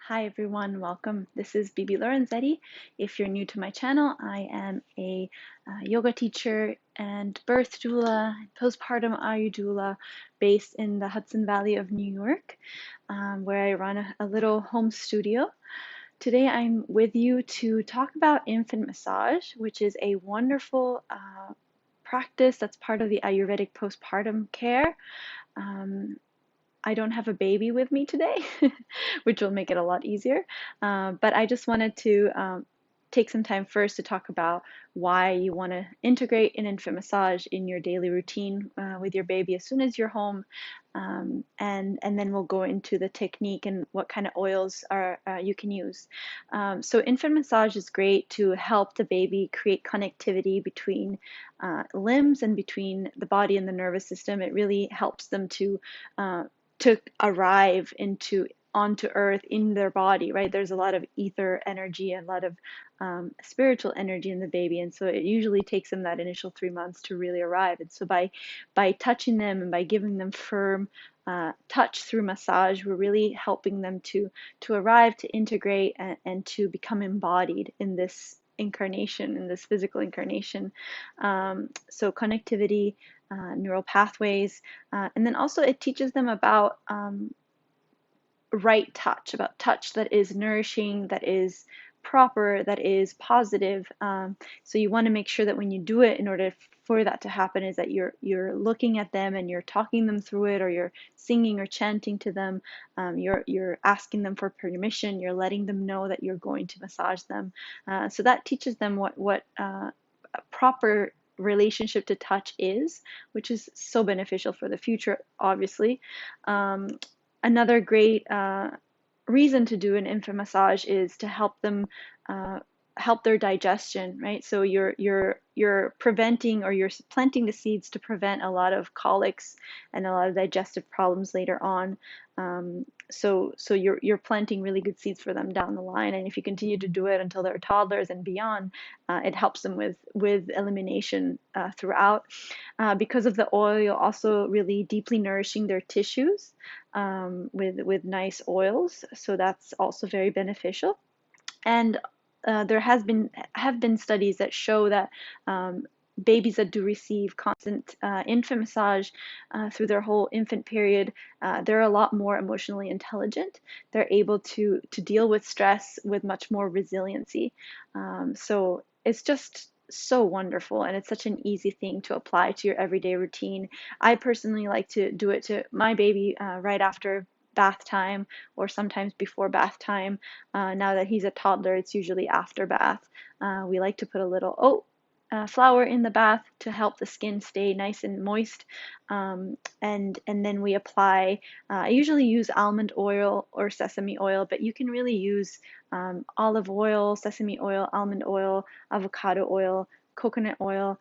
Hi everyone, welcome. This is Bibi Lorenzetti. If you're new to my channel, I am a yoga teacher and birth doula, postpartum Ayu doula based in the Hudson Valley of New York, where I run a little home studio. Today I'm with you to talk about infant massage, which is a wonderful practice that's part of the Ayurvedic postpartum care. Um, I don't have a baby with me today, which will make it a lot easier. But I just wanted to take some time first to talk about why you want to integrate an infant massage in your daily routine with your baby as soon as you're home. And then we'll go into the technique and what kind of oils are you can use. So infant massage is great to help the baby create connectivity between limbs and between the body and the nervous system. It really helps them uh, to arrive onto earth in their body, right? There's a lot of ether energy and a lot of spiritual energy in the baby, and so it usually takes them that initial 3 months to really arrive. And so by touching them and by giving them firm touch through massage, we're really helping them to arrive, to integrate, and to become embodied in this incarnation, in this physical incarnation. So connectivity, neural pathways, and then also it teaches them about right touch, about touch that is nourishing, that is proper, that is positive. So you want to make sure that when you do it, in order for that to happen, is that you're looking at them and you're talking them through it, or you're singing or chanting to them. You're asking them for permission. You're letting them know that you're going to massage them. So that teaches them what a proper relationship to touch is, which is so beneficial for the future, obviously. Um, Another great reason to do an infant massage is to help them help their digestion, right? So you're preventing, or you're planting the seeds to prevent a lot of colics and a lot of digestive problems later on. So you're planting really good seeds for them down the line, and if you continue to do it until they're toddlers and beyond, it helps them with elimination throughout. Because of the oil, also really deeply nourishing their tissues with nice oils, so that's also very beneficial. And there have been studies that show that babies that do receive constant infant massage through their whole infant period, they're a lot more emotionally intelligent. They're able to deal with stress with much more resiliency. So it's just so wonderful, and it's such an easy thing to apply to your everyday routine. I personally like to do it to my baby right after bath time, or sometimes before bath time. Now that he's a toddler, it's usually after bath. We like to put a little oat flour in the bath to help the skin stay nice and moist. And then we apply, I usually use almond oil or sesame oil, but you can really use olive oil, sesame oil, almond oil, avocado oil, coconut oil.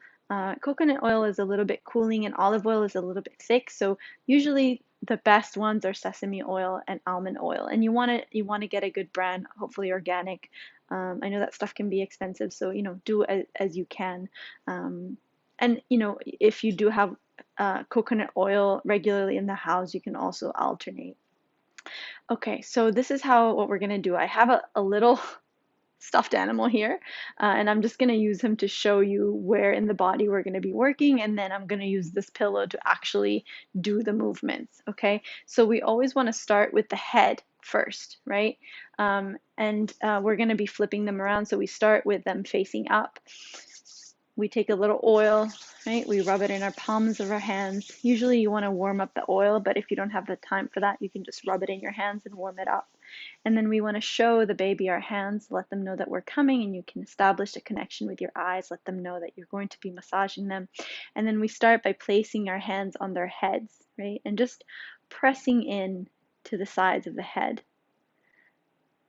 Coconut oil is a little bit cooling and olive oil is a little bit thick, so usually the best ones are sesame oil and almond oil, and you want to get a good brand, hopefully organic. I know that stuff can be expensive, so do as you can. Um, and if you do have coconut oil regularly in the house, you can also alternate. Okay, so this is what we're gonna do. I have a little stuffed animal here, and I'm just going to use him to show you where in the body we're going to be working, and then I'm going to use this pillow to actually do the movements. Okay, so we always want to start with the head first, right? And we're going to be flipping them around, so we start with them facing up. We take a little oil, right? We rub it in our palms of our hands. Usually you want to warm up the oil, but if you don't have the time for that, you can just rub it in your hands and warm it up. And then we want to show the baby our hands, let them know that we're coming, and you can establish a connection with your eyes, let them know that you're going to be massaging them. And then we start by placing our hands on their heads, right? And just pressing in to the sides of the head,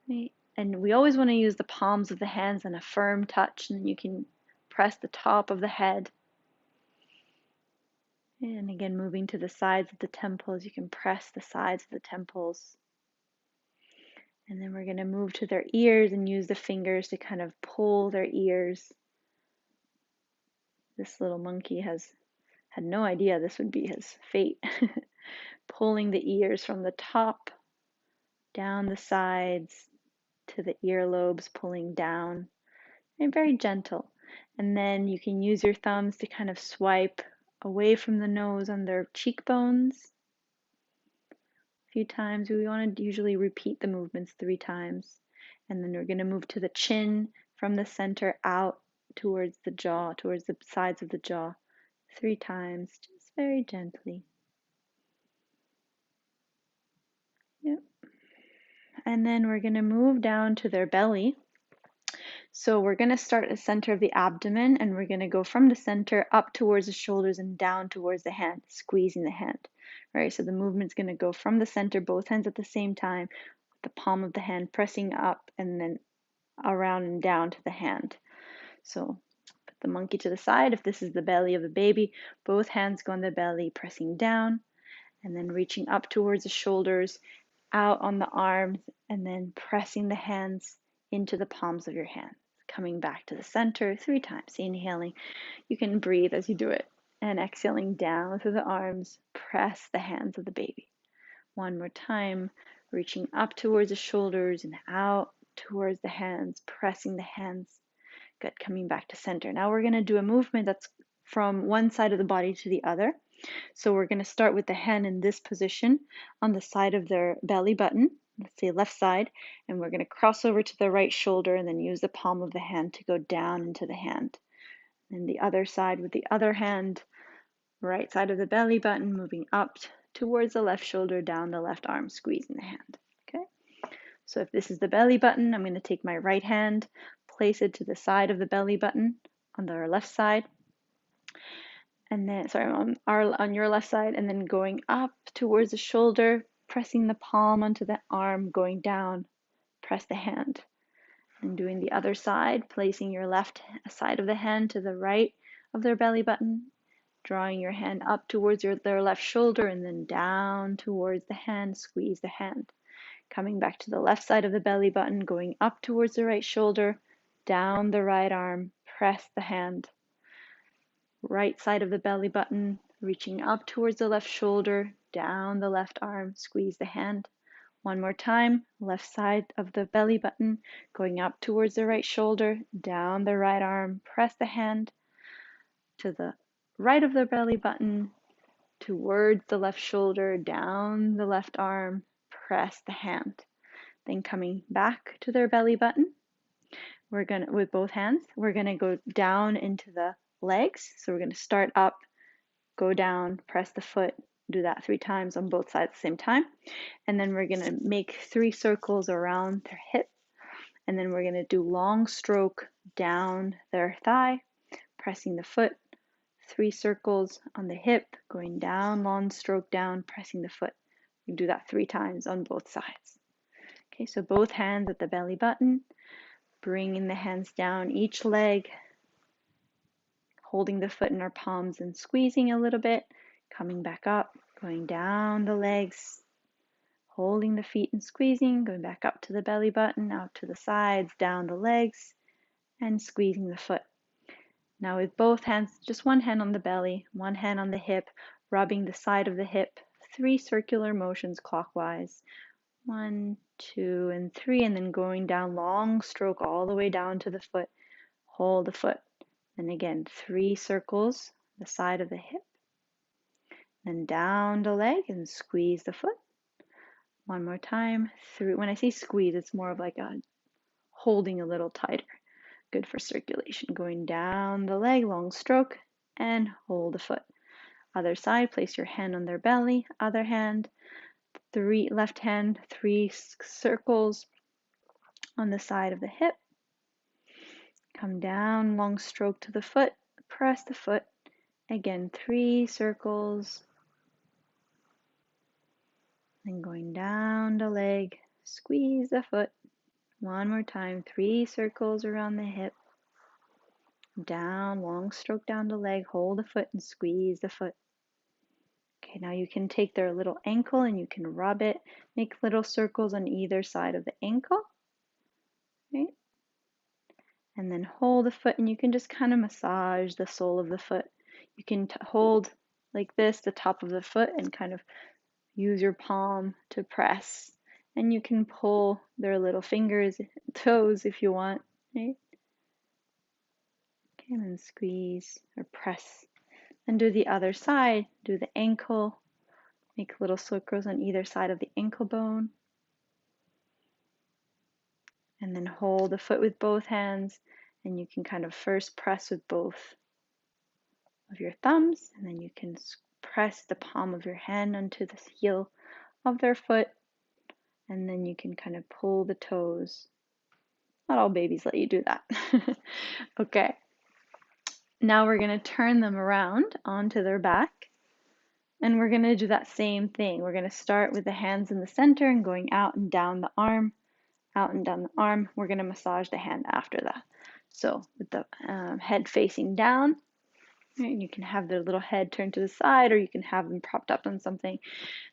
right? And we always want to use the palms of the hands on a firm touch, and then you can press the top of the head. And again, moving to the sides of the temples, you can press the sides of the temples. And then we're going to move to their ears and use the fingers to kind of pull their ears. This little monkey had no idea this would be his fate. Pulling the ears from the top down the sides to the earlobes, pulling down, and very gentle. And then you can use your thumbs to kind of swipe away from the nose on their cheekbones a few times. We want to usually repeat the movements 3 times. And then we're going to move to the chin from the center out towards the jaw, towards the sides of the jaw 3 times, just very gently. Yep. And then we're going to move down to their belly. So we're going to start at the center of the abdomen, and we're going to go from the center up towards the shoulders and down towards the hand, squeezing the hand. Right, so the movement's going to go from the center, both hands at the same time, with the palm of the hand pressing up and then around and down to the hand. So put the monkey to the side. If this is the belly of the baby, both hands go on the belly, pressing down, and then reaching up towards the shoulders, out on the arms, and then pressing the hands into the palms of your hands. Coming back to the center 3 times. Inhaling. You can breathe as you do it. And exhaling down through the arms. Press the hands of the baby. One more time. Reaching up towards the shoulders and out towards the hands. Pressing the hands. Good. Coming back to center. Now we're going to do a movement that's from one side of the body to the other. So we're going to start with the hand in this position on the side of their belly button. Let's say left side, and we're going to cross over to the right shoulder and then use the palm of the hand to go down into the hand. And the other side with the other hand, right side of the belly button, moving up towards the left shoulder, down the left arm, squeezing the hand. Okay. So if this is the belly button, I'm going to take my right hand, place it to the side of the belly button on the left side. And then, sorry, on your left side, and then going up towards the shoulder, pressing the palm onto the arm, going down, press the hand. And doing the other side, placing your left side of the hand to the right of their belly button, drawing your hand up towards their left shoulder, and then down towards the hand, squeeze the hand. Coming back to the left side of the belly button, going up towards the right shoulder, down the right arm, press the hand. Right side of the belly button, reaching up towards the left shoulder, down the left arm, squeeze the hand. One more time, left side of the belly button, going up towards the right shoulder, down the right arm, press the hand to the right of the belly button, towards the left shoulder, down the left arm, press the hand. Then coming back to their belly button, we're gonna, with both hands, we're gonna go down into the legs. So we're going to start up, go down, press the foot, do that 3 times on both sides at the same time. And then we're going to make 3 circles around their hip. And then we're going to do long stroke down their thigh, pressing the foot, 3 circles on the hip, going down, long stroke down, pressing the foot. You do that 3 times on both sides. Okay, so both hands at the belly button, bringing the hands down each leg, holding the foot in our palms and squeezing a little bit, coming back up, going down the legs, holding the feet and squeezing, going back up to the belly button, out to the sides, down the legs, and squeezing the foot. Now with both hands, just one hand on the belly, one hand on the hip, rubbing the side of the hip, 3 circular motions clockwise. 1, 2, and 3, and then going down, long stroke all the way down to the foot. Hold the foot. And again, 3 circles, the side of the hip, then down the leg and squeeze the foot. One more time. Through. When I say squeeze, it's more of like a holding a little tighter. Good for circulation. Going down the leg, long stroke, and hold the foot. Other side, place your hand on their belly. Other hand, 3 left hand, 3 circles on the side of the hip. Come down, long stroke to the foot, press the foot. Again, 3 circles. Then going down the leg, squeeze the foot. One more time, 3 circles around the hip. Down, long stroke down the leg, hold the foot and squeeze the foot. Okay, now you can take their little ankle and you can rub it, make little circles on either side of the ankle. Right? And then hold the foot and you can just kind of massage the sole of the foot. You can hold like this, the top of the foot, and kind of use your palm to press and you can pull their little fingers, toes if you want, right? Okay, and then squeeze or press. And do the other side, do the ankle, make little circles on either side of the ankle bone. And then hold the foot with both hands, and you can kind of first press with both of your thumbs, and then you can press the palm of your hand onto the heel of their foot, and then you can kind of pull the toes. Not all babies let you do that. Okay, now we're going to turn them around onto their back, and we're going to do that same thing. We're going to start with the hands in the center and going out and down the arm, out and down the arm. We're going to massage the hand after that. So with the head facing down, and you can have their little head turned to the side, or you can have them propped up on something.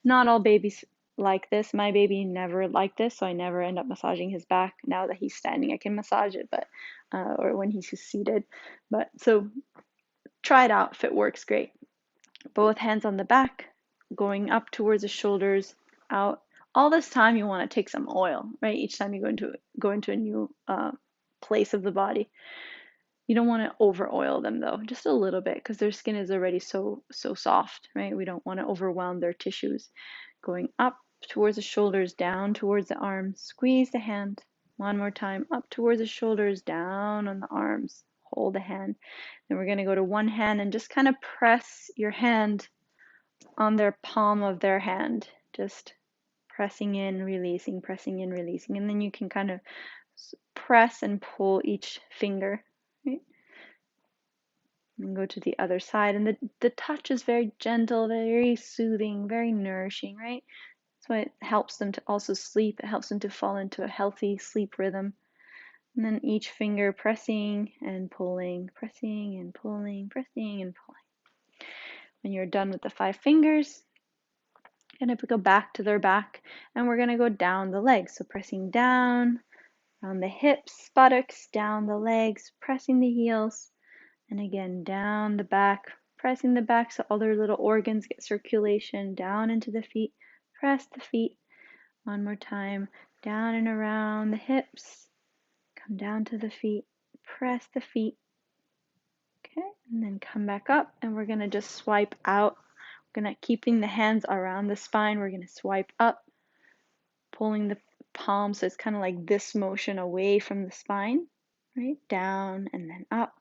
Not all babies like this. My baby never liked this, so I never end up massaging his back. Now that he's standing, I can massage it, but or when he's seated. But so try it out. If it works, great. Both hands on the back, going up towards the shoulders, out. All this time you want to take some oil, right? Each time you go into a new place of the body. You don't want to over oil them though, just a little bit, because their skin is already so soft, right? We don't want to overwhelm their tissues. Going up towards the shoulders, down towards the arms, squeeze the hand. One more time, up towards the shoulders, down on the arms, hold the hand. Then we're going to go to one hand and just kind of press your hand on their palm of their hand, just pressing in, releasing, pressing in, releasing, and then you can kind of press and pull each finger, right? And go to the other side, and the touch is very gentle, very soothing, very nourishing, right? So it helps them to also sleep. It helps them to fall into a healthy sleep rhythm. And then each finger pressing and pulling, pressing and pulling, pressing and pulling. When you're done with the 5 fingers, you're going to go back to their back, and we're going to go down the legs. So pressing down around the hips, buttocks, down the legs, pressing the heels, and again down the back, pressing the back so all their little organs get circulation down into the feet. Press the feet. One more time, down and around the hips, come down to the feet, press the feet. Okay, and then come back up, and we're gonna just swipe out. We're gonna keeping the hands around the spine. We're gonna swipe up, pulling the palm so it's kind of like this motion away from the spine, right? Down and then up.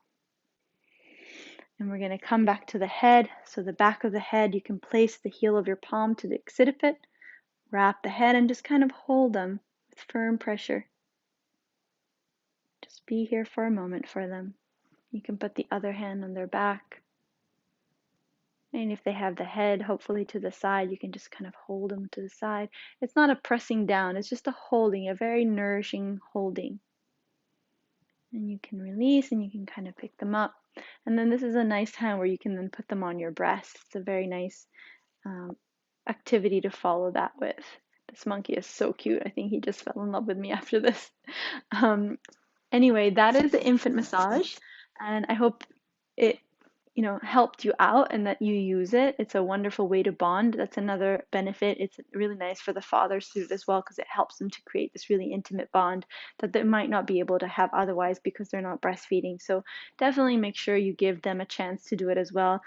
And we're going to come back to the head. So the back of the head, you can place the heel of your palm to the occiput, wrap the head, and just kind of hold them with firm pressure. Just be here for a moment for them. You can put the other hand on their back. And if they have the head hopefully to the side, you can just kind of hold them to the side. It's not a pressing down, it's just a holding, a very nourishing holding. And you can release and you can kind of pick them up. And then this is a nice time where you can then put them on your breast. It's a very nice activity to follow that with. This monkey is so cute. I think he just fell in love with me after this. Anyway, that is the infant massage, and I hope it helped you out and that you use it. It's a wonderful way to bond. That's another benefit. It's really nice for the fathers to do it as well, because it helps them to create this really intimate bond that they might not be able to have otherwise because they're not breastfeeding. So definitely make sure you give them a chance to do it as well.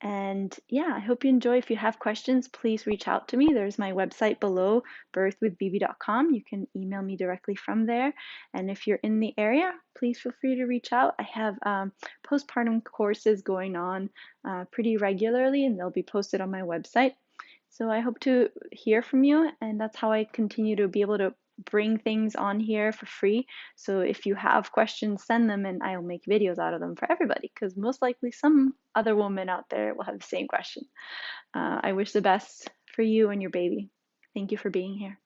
And yeah, I hope you enjoy. If you have questions, please reach out to me. There's my website below, birthwithbb.com. You can email me directly from there. And if you're in the area, please feel free to reach out. I have postpartum courses going on pretty regularly, and they'll be posted on my website. So I hope to hear from you, and that's how I continue to be able to bring things on here for free. So if you have questions, send them and I'll make videos out of them for everybody, because most likely some other woman out there will have the same question. I wish the best for you and your baby. Thank you for being here.